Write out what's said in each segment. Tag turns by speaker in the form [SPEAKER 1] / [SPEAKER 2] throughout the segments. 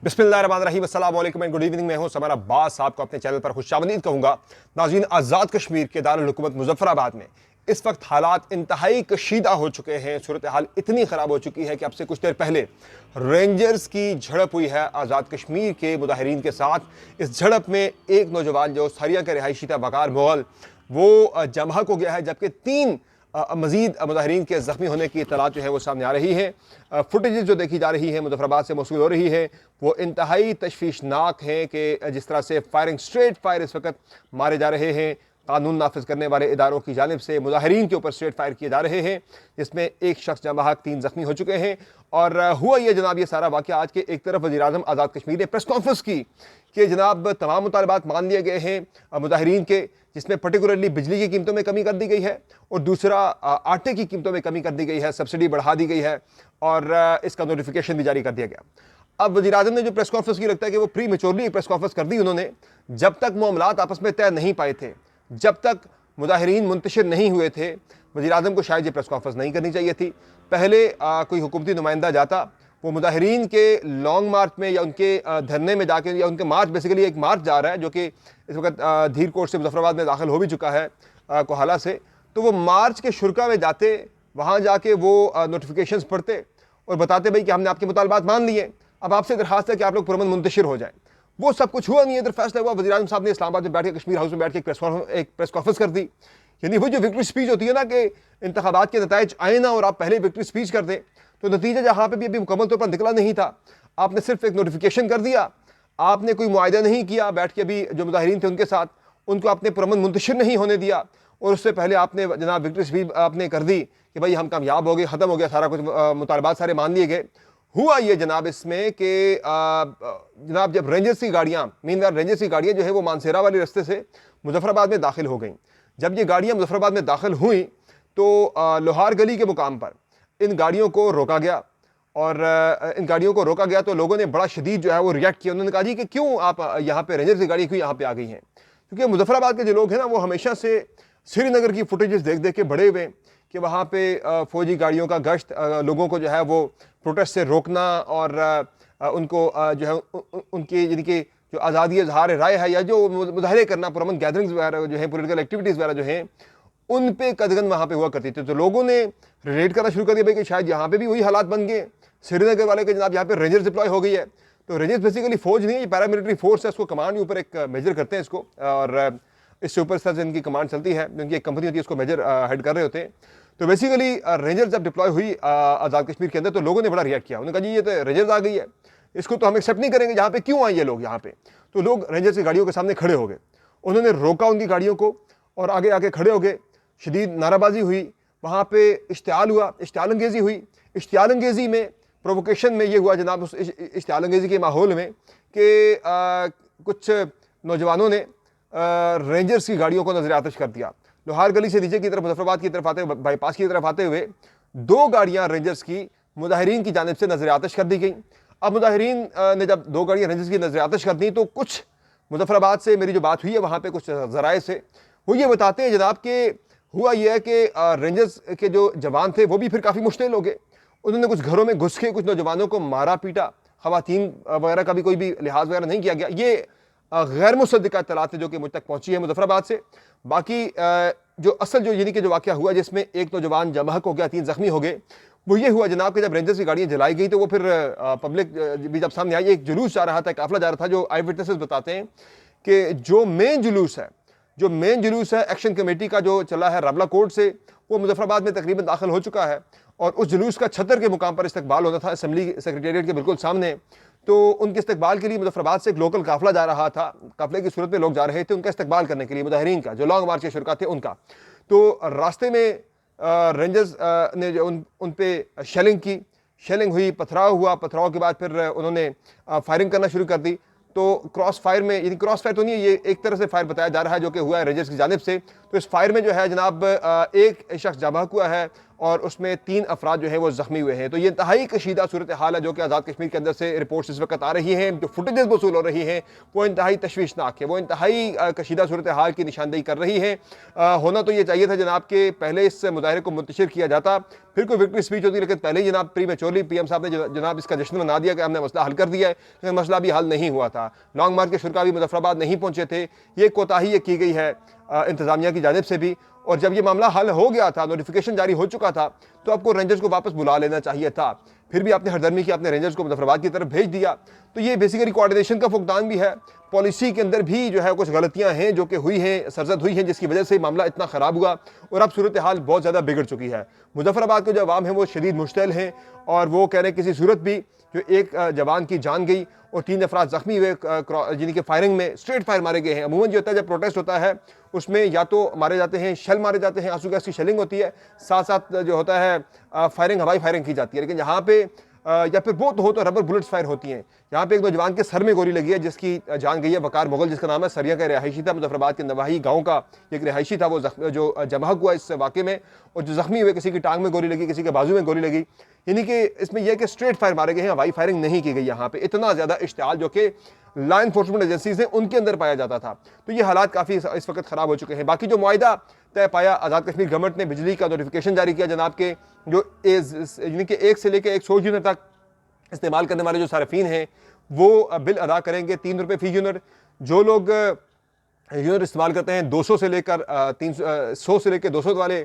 [SPEAKER 1] बिस्मिल्लाहिर्रहमानिर्रहीम, अस्सलाम वालेकुम एंड गुड इवनिंग। मैं हूं समर अब्बास, आपको अपने चैनल पर खुशामदीद कहूंगा। नाज़रीन, आज़ाद कश्मीर के दारुल हुकूमत मुजफ्फराबाद में इस वक्त हालात इंतहाई कशीदा हो चुके हैं। सूरत हाल इतनी ख़राब हो चुकी है कि अब से कुछ देर पहले रेंजर्स की झड़प हुई है आज़ाद कश्मीर के मुजाहिरीन के साथ। इस झड़प में एक नौजवान जो सरिया के रिहायशी था बकार मुगल, वो जमहक हो गया है, जबकि तीन मजीद मुजाहिरीन के ज़ख्मी होने की इतलात जो है वो सामने आ रही है। फुटेजेस जो देखी जा रही है मुजफ्फराबाद से मौसूल हो रही है वो इंतहाई तशवीशनाक है कि जिस तरह से फायरिंग, स्ट्रेट फायर इस वक्त मारे जा रहे हैं। कानून नाफिज करने वाले इदारों की जानिब से मुजाहिरीन के ऊपर स्ट्रेट फायर किए जा रहे हैं, जिसमें एक शख्स जमहक, तीन ज़ख्मी हो चुके हैं। और हुआ ये जनाब, ये सारा वाक़या आज के एक तरफ वज़ीर-ए-आज़म आज़ाद कश्मीर ने प्रेस कॉन्फ्रेंस की कि जनाब तमाम मुतालबात मान लिए गए हैं मुजाहिरीन के, जिसमें पर्टिकुलरली बिजली की कीमतों में कमी कर दी गई है और दूसरा आटे की कीमतों में कमी कर दी गई है, सब्सिडी बढ़ा दी गई है और इसका नोटिफिकेशन भी जारी कर दिया गया। अब वज़ीर-ए-आज़म ने जो प्रेस कॉन्फ्रेंस की, लगता है कि वो प्री मेच्योरली प्रेस कॉन्फ्रेंस कर दी उन्होंने। जब तक मामलात आपस में तय नहीं पाए थे, जब तक मुजाहिरीन मुंतशिर नहीं हुए थे, वज़ीर-ए-आज़म को शायद ये प्रेस कॉन्फ्रेंस नहीं करनी चाहिए थी। पहले कोई हुकूमती नुमाइंदा जाता, वो मुजाहिरीन के लॉन्ग मार्च में या उनके धरने में जाके, या उनके मार्च, बेसिकली एक मार्च जा रहा है जो कि इस वक्त धीर कोट से मुजफ्फराबाद में दाखिल हो भी चुका है कोहाला से, तो वो मार्च के शुरा में जाते, वहाँ जाके वो नोटिफिकेशंस पढ़ते और बताते भाई कि हमने आपके मुतालबात मान लिए, अब आपसे दरखास्त है कि आप लोग पुरअमन मुंतशिर हो जाए। वो सब कुछ हुआ नहीं है। इधर फैसला हुआ, वज़ीर-ए-आज़म साहब ने इस्लामाबाद में बैठ के, कश्मीर हाउस में बैठ के एक प्रेस कॉन्फ्रेंस कर दी। यानी वो जो विक्ट्री स्पीच होती है ना कि इंतखाबात के नताइज आए ना और आप पहले विक्ट्री स्पीच कर दें, तो नतीजा जहाँ पे भी अभी मुकम्मल तौर पर निकला नहीं था। आपने सिर्फ एक नोटिफिकेशन कर दिया, आपने कोई मुआयदा नहीं किया बैठ के, अभी जो मुजाहिरीन थे उनके साथ, उनको आपने पुरअमन मुंतशिर नहीं होने दिया, और उससे पहले आपने जनाब विक्ट्री स्पीच आपने कर दी कि भाई हम कामयाब हो गए, ख़त्म हो गया सारा कुछ, मुतालबात सारे मान लिए गए। हुआ ये जनाब इसमें कि जनाब जब रेंजर्स की गाड़ियाँ, मीनवार रेंजर्स की गाड़ियाँ जो है वो मानसेरा वाले रास्ते से मुजफ्फराबाद में दाखिल हो गई। जब ये गाड़ियाँ मुजफ्फराबाद में दाखिल हुई तो लोहार गली के मुकाम पर इन गाड़ियों को रोका गया, और इन गाड़ियों को रोका गया तो लोगों ने बड़ा शदीद जो है वो रिएक्ट किया। उन्होंने कहा जी कि क्यों आप यहाँ पे रेंजर्स की गाड़ी क्यों यहाँ पे आ गई हैं, क्योंकि मुजफ्फराबाद के जो लोग हैं ना वो हमेशा से श्रीनगर की फुटेजेस देख देख के बड़े हुए कि वहाँ पे फौजी गाड़ियों का गश्त, लोगों को जो है वो प्रोटेस्ट से रोकना और उनको जो है उनकी यानी कि जो आज़ादी इज़हार राय है या जो मुजाहरे करना, पुरअमन गैदरिंग्स वगैरह जो है, पॉलिटिकल एक्टिविटीज़ वगैरह जो हैं, उन पे कदगन वहाँ पे हुआ करती थी। तो लोगों ने रिलेट करना शुरू कर दिया भाई कि शायद यहाँ पे भी वही हालात बन गए श्रीनगर वाले के, जनाब यहाँ पे रेंजर्स डिप्लॉय हो गई है। तो रेंजर्स बेसिकली फौज नहीं है, ये पैरामिलिट्री फोर्स है, इसको कमांड के ऊपर एक मेजर करते हैं इसको, और इससे ऊपर से इनकी कमांड चलती है, इनकी एक कंपनी होती है, इसको मेजर हेड कर रहे होते हैं। तो बेसिकली रेंजर्स जब डिप्लॉय हुई आज़ाद कश्मीर के अंदर, तो लोगों ने बड़ा रिएक्ट किया। उन्होंने कहा जी ये तो रेंजर्स आ गई है, इसको तो हम एक्सेप्ट नहीं करेंगे, यहाँ पे क्यों आए ये लोग यहाँ पे। तो लोग रेंजर्स की गाड़ियों के सामने खड़े हो गए, उन्होंने रोका उनकी गाड़ियों को और आगे आके खड़े हो गए। शदीद नाराबाजी हुई, वहाँ पे इश्तियाल हुआ, इश्तियाल अंगेज़ी हुई। इश्तियाल अंगेज़ी में, प्रोवोकेशन में ये हुआ जनाब, उस इश्तियाल अंगेज़ी के माहौल में कि कुछ नौजवानों ने रेंजर्स की गाड़ियों को नजर आतिश कर दिया। लोहार गली से नीचे की तरफ, मुजफ्फराबाद की तरफ आते हुए, बाईपास की तरफ आते हुए, दो गाड़ियां रेंजर्स की मुजाहिरीन की जानिब से नजर आतिश कर दी गई। अब मुजाहिरीन ने जब दो गाड़ियां रेंजर्स की नजर आतिश कर दी, तो कुछ मुजफ्फराबाद से मेरी जो बात हुई है वहाँ पे कुछ ज़राए से, वो ये बताते हैं जनाब कि हुआ यह है कि रेंजर्स के जो जवान थे वो भी फिर काफ़ी मुश्तिल हो गए। उन्होंने कुछ घरों में घुस के कुछ नौजवानों को मारा पीटा, ख़वातीन वगैरह का भी कोई भी लिहाज वगैरह नहीं किया गया। ये गैर मुसद्दिक़ा इत्तलात है जो कि मुझ तक पहुंची है मुजफ्फराबाद से। बाकी जो असल जो यानी कि जो वाक़या हुआ जिसमें एक नौजवान जमहक हो गया, तीन ज़ख्मी हो गए, वो ये हुआ जनाब कि जब रेंजर्स की गाड़ियाँ जलाई गई तो वो फिर पब्लिक भी जब सामने आई, एक जुलूस जा रहा था, काफिला जा रहा था। जो आई विटनेसेस बताते हैं कि जो मेन जुलूस है एक्शन कमेटी का जो चला है रावला कोर्ट से, वो मुजफ्फराबाद में तकरीबन दाखिल हो चुका है, और उस जुलूस का छतर के मुकाम पर इस्तकबाल होना था असम्बली सेक्रेटेरिएट के बिल्कुल सामने। तो उनके इस्तकबाल के लिए मुजफ्फराबाद से एक लोकल काफिला जा रहा था, काफिले की सूरत में लोग जा रहे थे उनका इस्तकबाल करने के लिए, मुजाहिरीन का जो लॉन्ग मार्च के शुरा थे उनका। तो रास्ते में रेंजर्स ने जो उन पे शेलिंग हुई, पथराव हुआ। पथराव के बाद फिर उन्होंने फायरिंग करना शुरू कर दी। तो क्रॉस फायर में, यानी क्रॉस फायर तो नहीं है, ये एक तरह से फायर बताया जा रहा है जो कि हुआ है रेंजर्स की जानिब से। तो इस फायर में जो है जनाब एक शख्स जबाह हुआ है और उसमें 3 अफराद जो है वो जख्मी हुए हैं। तो ये इंतहाई कशीदा सूरत हाल है जो कि आज़ाद कश्मीर के अंदर से रिपोर्ट्स इस वक्त आ रही हैं, जो फुटेजेस वसूल हो रही हैं वो इंतहाई तशवीशनाक है, वो इंतहाई कशीदा सूरत हाल की निशानदेही कर रही है। होना तो ये चाहिए था जनाब के पहले इस मुजाहरे को मुंतशिर किया जाता, फिर कोई विक्ट्री स्पीच होती, लेकिन पहले ही जनाब प्रीमेच्योरली पीएम साहब ने जनाब इसका जश्न मना दिया कि हमने मसला हल कर दिया है, लेकिन मसला भी हल नहीं हुआ था। लॉन्ग मार्च के शुरा भी मुजफ्फराबाद नहीं पहुंचे थे। ये कोताही की गई है इंतजामिया की जानिब से भी। और जब ये मामला हल हो गया था, नोटिफिकेशन जारी हो चुका था, तो आपको रेंजर्स को वापस बुला लेना चाहिए था। फिर भी आपने हरदर्मी की, आपने रेंजर्स को मुजफ्फराबाद की तरफ भेज दिया। तो ये बेसिकली कोऑर्डिनेशन का फुकदान भी है, पॉलिसी के अंदर भी जो है कुछ गलतियां हैं जो कि हुई हैं, सरजद हुई हैं, जिसकी वजह से मामला इतना ख़राब हुआ और अब सूरत हाल बहुत ज़्यादा बिगड़ चुकी है। मुजफ्फराबाद के जो अवाम है वो शदीद मुश्तिल हैं और वो कह रहे हैं किसी सूरत भी जो एक जवान की जान गई और 3 अफराद जख्मी हुए जिनकी फायरिंग में स्ट्रेट फायर मारे गए हैं। अमूमन जो होता है जब प्रोटेस्ट होता है उसमें या तो मारे जाते हैं, शल मारे जाते हैं, आंसू गैस की शेलिंग होती है, साथ साथ जो होता है फायरिंग, हवाई फायरिंग की जाती है। लेकिन यहाँ पे या फिर वो तो हो तो रबर बुलेट्स फायर होती हैं। यहाँ पे एक नौजवान के सर में गोली लगी है जिसकी जान गई है। वकार मुगल जिसका नाम है, सरिया का रिहायशी था, मुजफ्फराबाद के नवाही गाँव का एक रिहायशी था, वो जो जमा हुआ इस वाक़े में। और जो जख्मी हुए, किसी की टांग में गोली लगी, किसी के बाजू में गोली लगी। यानी कि इसमें यह कि स्ट्रेट फायर मारे गए हैं, हवाई फायरिंग नहीं की गई। यहाँ पे इतना ज़्यादा इश्तियाल जो कि लॉ इन्फोर्समेंट एजेंसीज हैं उनके अंदर पाया जाता था। तो ये हालात काफ़ी इस वक्त ख़राब हो चुके हैं। बाकी जो मुआहिदा तय पाया, आज़ाद कश्मीर गवर्नमेंट ने बिजली का नोटिफिकेशन जारी किया जनाब के, जो यानी कि 1 से लेकर 100 यूनिट तक इस्तेमाल करने वाले जो सार्फिन हैं वो बिल अदा करेंगे 3 रुपये फ़ी यूनिट। जो लोग यूनिट इस्तेमाल करते हैं 200 से लेकर 100 से लेकर 200 वाले,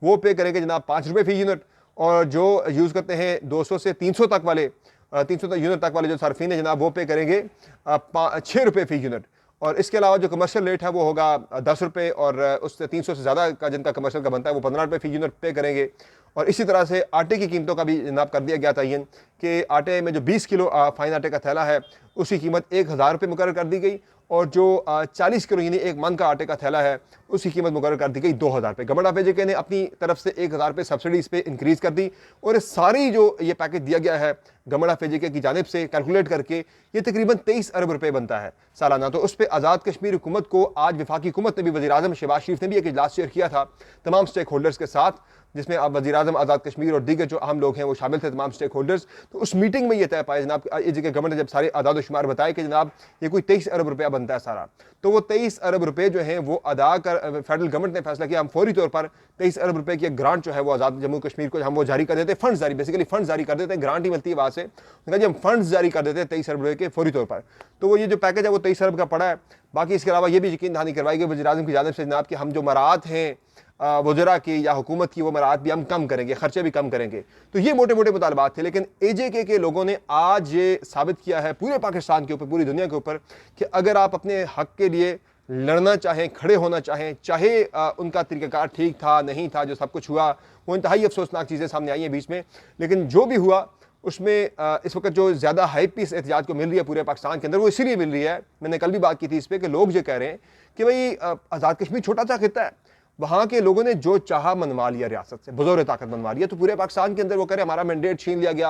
[SPEAKER 1] वो पे करेंगे जनाब 5 रुपये फ़ी यूनिट। और जो यूज़ करते हैं 200 से 300 तक वाले, 300 यूनिट तक वाले जो सार्फिन है जनाब, वो पे करेंगे 6 रुपये फ़ी यूनिट। और इसके अलावा जो कमर्शियल रेट है वो होगा 10 रुपये, और उससे 300 से ज़्यादा का जिनका कमर्शियल का बनता है वो 15 रुपये फ़ी यूनिट पे करेंगे। और इसी तरह से आटे की कीमतों का भी जनाब कर दिया गया तयन कि आटे में जो 20 किलो फाइन आटे का थैला है उसकी कीमत 1000 रुपये मुकर्रर कर दी गई, और जो 40 किलो यानी 1 मन का आटे का थैला है उसकी कीमत मुकर्रर कर दी गई 2000 रुपये। गवर्नमेंट ऑफ एजुकेशन ने अपनी तरफ से 1000 रुपये सब्सिडी इस पर इंक्रीज़ कर दी। और इस सारी जो ये पैकेज दिया गया है गवर्नमेंट ऑफ एजुकेशन की जानिब से कैलकुलेट करके ये तकरीबन 23 अरब रुपये बनता है सालाना। तो उस पर आज़ाद कश्मीर हुकूमत को आज वफाकी हुकूमत ने भी, वज़ीर आज़म शहबाज शरीफ ने भी एक इजलास शेयर किया था तमाम स्टेक होल्डर्स के साथ, जिसमें अब वज़ीर आज़म, आज़ाद कश्मीर और दीगर जो अहम लोग हैं वो शामिल थे, तमाम स्टेक होल्डर्स। तो उस मीटिंग में ये तय पाया जनाब, एजुकेशन गवर्नमेंट ने जब सारे आदाद शुमार बताए कि जनाब ये कोई 23 अरब रुपया बनता है सारा, तो वो 23 अरब रुपये जो हैं वो अदा कर फेडरल गवर्नमेंट ने फैसला किया हम फौरी तौर पर 23 अरब रुपये की एक ग्रांट जो है वो आज़ाद जम्मू कश्मीर को हम वो जारी कर देते हैं, फंड्स जारी, बेसिकली फंड्स जारी कर देते हैं, ग्रांट ही मिलती है वहाँ से। जी हम फंड्स जारी कर देते हैं 23 अरब रुपये के फौरी तौर पर। तो वो ये जो पैकेज है वो 23 अरब का पड़ा है। बाकी इसके अलावा ये भी यकीन दहानी करवाई गई वज़ीर आज़म की जानिब से जनाब कि हम जो मराहत हैं वज़रा की या हुकूमत की, वो मराहत भी हम कम करेंगे, खर्चे भी कम करेंगे। तो ये मोटे मोटे मुतालबात थे। लेकिन एजेके के लोगों ने आज ये साबित किया है पूरे पाकिस्तान के ऊपर, पूरी दुनिया के ऊपर, कि अगर आप अपने हक के लिए लड़ना चाहें, खड़े होना चाहें, चाहे उनका तरीक़ाकार ठीक था नहीं था, जो सब कुछ हुआ वो इंतहाई अफसोसनाक चीज़ें सामने आई हैं बीच में, लेकिन जो भी हुआ उसमें इस वक्त जो ज़्यादा हाइप इस एहतियात को मिल रही है पूरे पाकिस्तान के अंदर, वो इसीलिए मिल रही है, मैंने कल भी बात की थी इस पर, कि लोग ये कह रहे हैं कि भाई आज़ाद कश्मीर छोटा सा खिता है, वहाँ के लोगों ने जो चाहा मनवा लिया, रियासत से बज़ौर ताकत मनवा लिया। तो पूरे पाकिस्तान के अंदर वो कह रहे हमारा मैंडेट छीन लिया गया,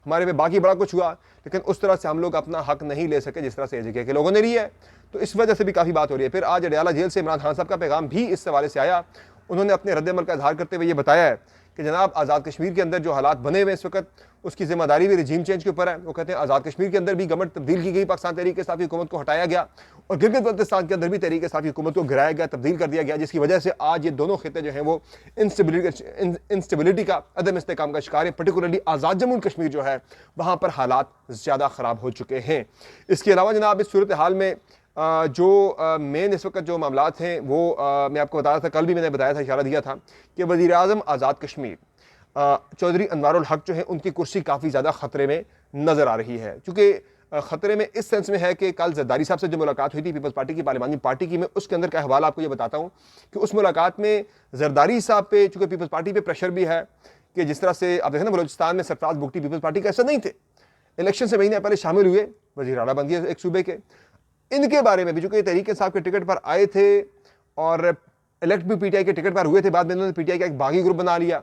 [SPEAKER 1] हमारे में बाकी बड़ा कुछ हुआ, लेकिन उस तरह से हम लोग अपना हक नहीं ले सके जिस तरह से एजेके के लोगों ने लिया है। तो इस वजह से भी काफ़ी बात हो रही है। फिर आज अडयाला जेल से इमरान खान साहब का पैगाम भी इस हवाले से आया। उन्होंने अपने रद्द-ए-अमल का इजहार करते हुए ये बताया है कि जनाब आज़ाद कश्मीर के अंदर जो हालात बने हुए इस वक्त, उसकी जिम्मेदारी भी रजीम चेंज के ऊपर है। वो कहते हैं आज़ाद कश्मीर के अंदर भी गवर्नमेंट तब्दील की गई, पाकिस्तान तहरीक-ए-इंसाफ हुकूमत को हटाया गया, और गिलगित बल्तिस्तान के अंदर भी तहरीक-ए-इंसाफ हुकूमत को गिराया गया, तब्दील कर दिया गया, जिसकी वजह से आज ये दोनों खिते जो हैं वो इंस्टेबिलिटी का, अदम इस्तेकाम का शिकार है। पर्टिकुलरली आज़ाद जम्मू कश्मीर जो है वहाँ पर हालात ज़्यादा ख़राब हो चुके हैं। इसके अलावा जनाब इस सूरत हाल में जो मेन इस वक्त जो मामलात हैं वो मैं आपको बता रहा था, कल भी मैंने बताया था, इशारा दिया था कि वज़ीर आज़म आज़ाद कश्मीर चौधरी अनवारुल हक जो है उनकी कुर्सी काफ़ी ज़्यादा ख़तरे में नज़र आ रही है। चूँकि ख़तरे में इस सेंस में है कि कल जरदारी साहब से जो मुलाकात हुई थी पीपल्स पार्टी की, पार्लिमानी पार्टी की, मैं उसके अंदर का हवाला आपको ये बताता हूँ कि उस मुलाकात में जरदारी साहब पे, चूँकि पीपल्स पार्टी पे प्रेशर भी है कि जिस तरह से आप देखें ना बलोचिस्तान में सरफराज बुगटी पीपल्स पार्टी का ऐसा नहीं थे, इलेक्शन से महीने पहले शामिल हुए, वज़ीर आला बन गए एक सूबे के। इनके बारे में भी चूँकि तहरीक-ए-इंसाफ के टिकट पर आए थे और इलेक्ट भी पीटीआई के टिकट पर हुए थे, बाद में इन्होंने पीटीआई का एक बागी ग्रुप बना लिया।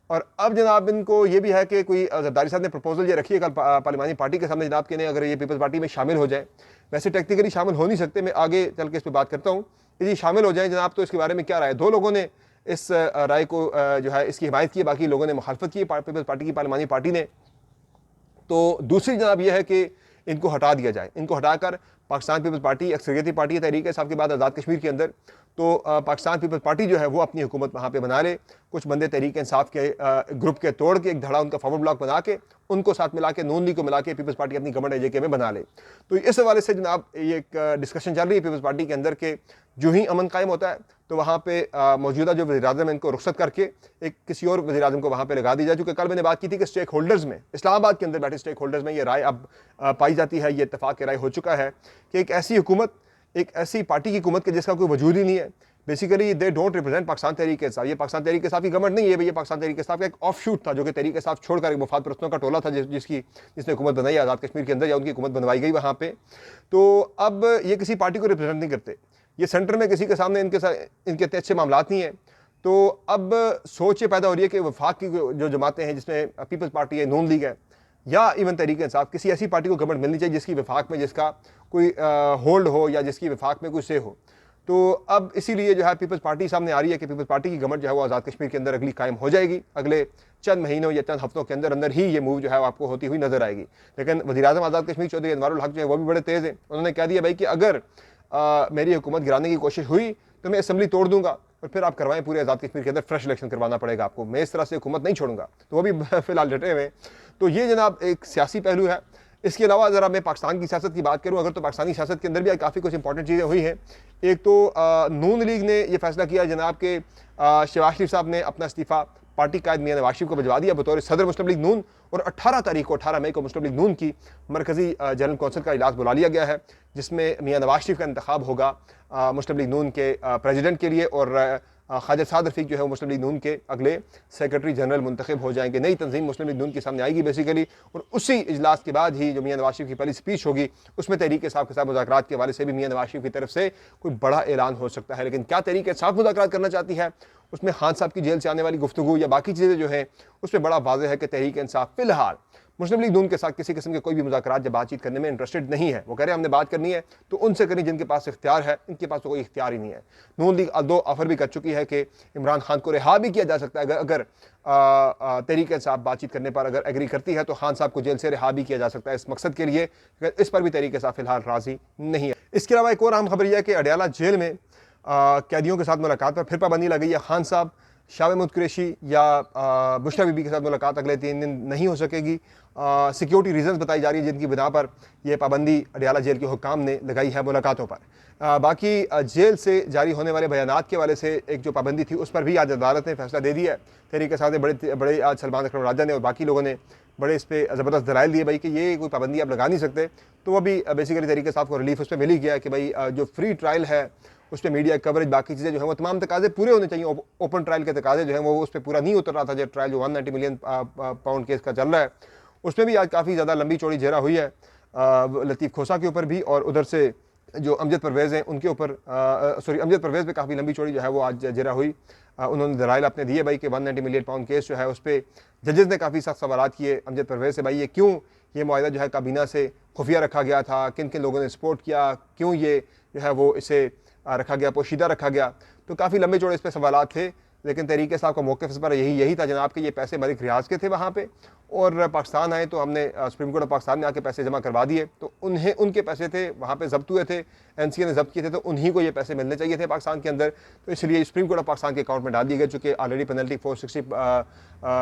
[SPEAKER 1] और अब जनाब इनको ये भी है कि कोई जरदारी साहब ने प्रपोजल ये रखी है कल पार्लिमानी पार्टी के सामने जनाब के ने, अगर ये पीपल्स पार्टी में शामिल हो जाए, वैसे टेक्निकली शामिल हो नहीं सकते, मैं आगे चल के इस पर बात करता हूँ, यदि शामिल हो जाए जनाब तो इसके बारे में क्या राय है। दो लोगों ने इस राय को जो है इसकी हिमायत की, बाकी लोगों ने मुखालफत की पीपल्स पार्टी की, पार्लिमानी पार्टी ने। तो दूसरी जनाब यह है कि इनको हटा दिया जाए, इनको हटाकर पाकिस्तान पीपल्स पार्टी अक्सरियती पार्टी है तहरीक इंसाफ के बाद आज़ाद कश्मीर के अंदर, तो पाकिस्तान पीपल्स पार्टी जो है वो अपनी हुकूमत वहाँ पे बना ले। कुछ बंदे तहरीक इंसाफ के ग्रुप के तोड़ के एक धड़ा उनका फॉरवर्ड ब्लॉक बना के उनको साथ मिला के नून लीग को मिला के पीपल्स पार्टी अपनी गवर्नमेंट एजेके में बना ले। तो इस हवाले से जनाब ये एक डिस्कशन चल रही है पीपल्स पार्टी के अंदर के जो ही अमन कायम होता है तो वहाँ पे मौजूदा जो वज़ीर-ए-आज़म है इनको रुखसत करके एक किसी और वज़ीर-ए-आज़म को वहाँ पे लगा दी जाए। चूँकि कल मैंने बात की थी कि स्टेक होल्डर्स में, इस्लामाबाद के अंदर बैठे स्टेक होल्डर्स में ये राय अब पाई जाती है, ये इत्तेफाक की राय हो चुका है कि एक ऐसी हुकूमत, एक ऐसी पार्टी की हुकूमत के जिसका कोई वजूद ही नहीं है, basically they don't represent Pakistan Tehreek Insaf. ये पाकिस्तान तहरीक इंसाफ की गवर्नमेंट नहीं है, ये पाकिस्तान तहरीक इंसाफ का एक ऑफ शूट था जो कि तहरीक इंसाफ छोड़कर एक वफाद परस्तों का टोला था जिसने हुकूमत बनाई आज़ाद कश्मीर के अंदर, या उनकी हुकूमत बनवाई गई वहाँ पे। तो अब ये किसी पार्टी को रिप्रेजेंट नहीं करते, ये सेंटर में किसी के सामने इनके अच्छे मामला नहीं है। तो अब सोच ये पैदा हो रही है कि वफाक की जो जमातें हैं जिसमें पीपल्स पार्टी है, नून लीग है, या इवन तहरीक इंसाफ, किसी ऐसी पार्टी को गवर्नमेंट मिलनी चाहिए जिसकी वफाक में जिसका कोई होल्ड हो या जिसकी वफाक में कोई से हो। तो अब इसीलिए जो है पीपल्स पार्टी सामने आ रही है कि पीपल्स पार्टी की गवर्नमेंट जो है वो आज़ाद कश्मीर के अंदर अगली कायम हो जाएगी। अगले चंद महीनों या चंद हफ्तों के अंदर अंदर ही ये मूव जो है आपको होती हुई नजर आएगी। लेकिन वज़ीर-ए-आज़म आज़ाद कश्मीर चौधरी अनवारुल हक जो है वो भी बड़े तेज़ हैं, उन्होंने कह दिया भाई कि अगर मेरी हुकूमत गिराने की कोशिश हुई तो मैं असम्बली तोड़ दूंगा और फिर आप करवाएं पूरे आज़ाद कश्मीर के अंदर फ्रेश इलेक्शन करवाना पड़ेगा आपको, मैं इस तरह से हुकूमत नहीं छोड़ूंगा। तो वो भी फिलहाल डटे हुए। तो ये जनाब एक सियासी पहलू है। इसके अलावा ज़रा मैं पाकिस्तान की सियासत की बात करूँ अगर, तो पाकिस्तानी सियासत के अंदर भी काफ़ी कुछ इंपॉर्टेंट चीज़ें हुई हैं। एक तो नून लीग ने यह फैसला किया जनाब के शहबाज शरीफ साहब ने अपना इस्तीफ़ा पार्टी कायद मियां नवाज शरीफ को भिजवा दिया बतौर सदर मुस्लिम लीग नून, और 18 मई को मुस्लिम लीग नून की मरकज़ी जनरल कौंसिल का इजलास बुला लिया गया है जिसमें मियां नवाज शरीफ का इंतखाब होगा मुस्लिम लीग नून के प्रेसिडेंट के लिए, और ख्वाजा साद रफ़ीक जो है वो मुस्लिम लीग नून के अगले सेक्रेटरी जनरल मुंतखब हो जाएंगे। नई तंजीम मुस्लिम लीग नून के सामने आएगी बेसिकली, और उसी इजलास के बाद ही जो मियां नवाज शरीफ की पहली स्पीच होगी उसमें तहरीक इंसाफ के साथ मुज़ाकरात के हवाले से भी मियां नवाज शरीफ की तरफ से कोई बड़ा ऐलान हो सकता है। लेकिन क्या तहरीक इंसाफ मुज़ाकरात करना चाहती है, उसमें खान साहब की जेल से आने वाली गुफ्तगू या बाकी चीज़ें जो हैं उसमें बड़ा वाज़ेह है कि तहरीक इंसाफ फिलहाल मुस्लिम लीग नून के साथ किसी किस्म के कोई भी मुज़ाकरात या बातचीत करने में इंटरेस्टेड नहीं है। वो कह रहे हैं हमने बात करनी है तो उनसे करें जिनके पास इख्तियार है, इनके पास तो कोई इख्तियार ही नहीं है। नून लीग 2 ऑफर भी कर चुकी है कि इमरान खान को रिहा भी किया जा सकता है अगर तहरीक इंसाफ बातचीत करने पर अगर एग्री करती है, तो खान साहब को जेल से रिहा भी किया जा सकता है इस मकसद के लिए। इस पर भी तहरीक इंसाफ फिलहाल राजी नहीं है। इसके अलावा एक और अहम खबर यह है कि अडयाला जेल में कैदियों के साथ मुलाकात पर फिर पाबंदी लगी है। खान साहब, शाह महमूद कुरैशी या बुशरा बीबी के साथ मुलाकात अगले 3 दिन नहीं हो सकेगी। सिक्योरिटी रीजंस बताई जा रही है जिनकी बिना पर यह पाबंदी अडयाला जेल के हुक्काम ने लगाई है मुलाकातों पर। बाकी जेल से जारी होने वाले बयानात के वाले से एक जो पाबंदी थी उस पर भी आज अदालत ने फैसला दे दिया है। तहरीक इंसाफ ने बड़े आज सलमान अकरम राजा ने और बाकी लोगों ने बड़े इस पर ज़बरदस्त दलाइल दिए भाई कि ये कोई पाबंदी आप लगा नहीं सकते। तो वो भी बेसिकली तहरीक इंसाफ को रिलीफ उस पर मिल ही गया कि भाई जो फ्री ट्रायल है उस पर मीडिया कवरेज बाकी चीज़ें जो है वो तमाम तकाजे पूरे होने चाहिए। ओपन ट्रायल के तकाजे जो हैं वो उस पर पूरा नहीं उतर रहा था। जो ट्रायल जो 190 मिलियन पाउंड केस का चल रहा है उसमें भी आज काफ़ी ज़्यादा लंबी चौड़ी जेरा हुई है लतीफ़ खोसा के ऊपर भी, और उधर से जो अमजद परवेज़ हैं उनके ऊपर अमजद परवेज़ पे काफ़ी लंबी चौड़ी जो है वो आज जेरा हुई। उन्होंने दलाइल अपने दिए भाई कि 190 मिलियन पाउंड केस जो है उस पर जजेस ने काफ़ी सख्त सवाल किए अमजद परवेज़ से, भाई ये क्यों ये मुआहिदा जो है काबीना से खुफिया रखा गया था, किन किन लोगों ने सपोर्ट किया, क्यों ये जो है वो इसे रखा गया, पोशीदा रखा गया। तो काफ़ी लंबे चौड़े इस पर सवाल थे। लेकिन तहरीक इंसाफ का मौक़िफ़ इस पर यही था जनाब कि ये पैसे मलिक रियाज के थे वहाँ पे, और पाकिस्तान आए तो हमने सुप्रीम कोर्ट ऑफ पाकिस्तान में आके पैसे जमा करवा दिए, तो उनके पैसे थे वहाँ पे जब्त हुए थे, NCA ने जब्त किए थे, तो उन्हीं को ये पैसे मिलने चाहिए थे पाकिस्तान के अंदर। तो इसलिए सुप्रीम कोर्ट ऑफ पाकिस्तान के अकाउंट में डाल दिए गए, चूँकि ऑलरेडी पेनल्टी 460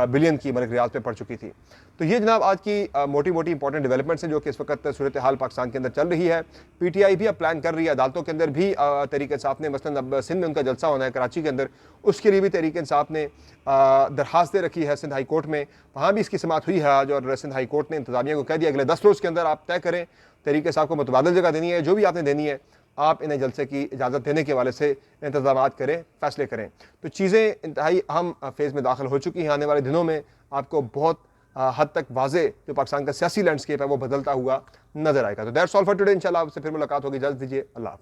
[SPEAKER 1] बिलियन की मलिक रियाज पे पड़ चुकी थी। तो ये जनाब आज की मोटी मोटी इंपॉर्टेंट डेवलपमेंट्स हैं जो कि इस वक्त सूरत हाल पाकिस्तान के अंदर चल रही है। PTI भी अब प्लान कर रही है अदालतों के अंदर भी तहरीक इंसाफ ने, मसलन अब सिंध में उनका जलसा होना है कराची के अंदर, उसके लिए भी तहरीक इंसाफ ने दरखास्त दे रखी है सिंध हाई कोर्ट में। वहाँ भी इसकी समाअत हुई है आज, और सिंध हाई कोर्ट ने इंतजामिया को कह दिया अगले 10 रोज़ के अंदर आप तय करें तहरीक इंसाफ को मुतबादल जगह देनी है, जो भी आपने देनी है आप इन्हें जलसे की इजाज़त देने के हवाले से इंतजाम करें, फैसले करें। तो चीज़ें इंतहाई अहम फेज़ में दाखिल हो चुकी हैं। आने वाले दिनों में आपको बहुत हद तक वाज़े जो पाकिस्तान का सियासी लैंडस्केप है वो बदलता हुआ नजर आएगा। तो दैट्स ऑल फॉर टुडे। इंशाल्लाह आपसे फिर मुलाकात होगी, इजाज़त दीजिए, अल्लाह हाफ़िज़।